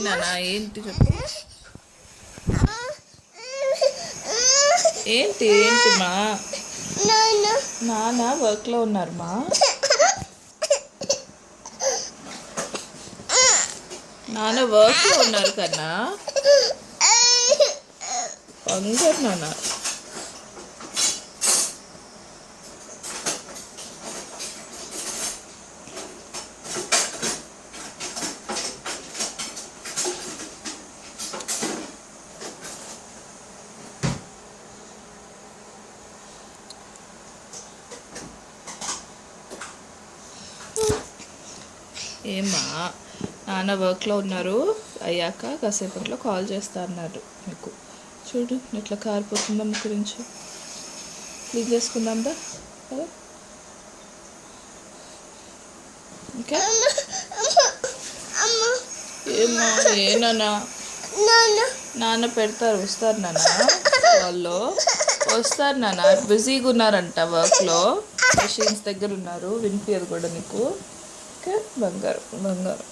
నాన్న ఏంటి చెప్పు. ఏంటి ఏంటి మా నాన్న వర్క్లో ఉన్నారు మా. నాన్న వర్క్లో ఉన్నారు కన్నా. బంగారు నాన్న. ఏమా నాన్న వర్క్లో ఉన్నారు, అయ్యాక కాసేపట్లో కాల్ చేస్తా అన్నారు మీకు. చూడు ఎట్లా కారిపోతుందా ముక్కు నుంచి. క్లీన్ చేసుకుందాం దా కదా. ఇంకా ఏమా ఏనా నాన్న పెడతారు, వస్తారు నాన్న. వాళ్ళు వస్తారు నాన్న, బిజీగా ఉన్నారంట వర్క్లో, మెషిన్స్ దగ్గర ఉన్నారు, వినిపించదు కూడా నీకు. ఓకే బంగారం బంగారం.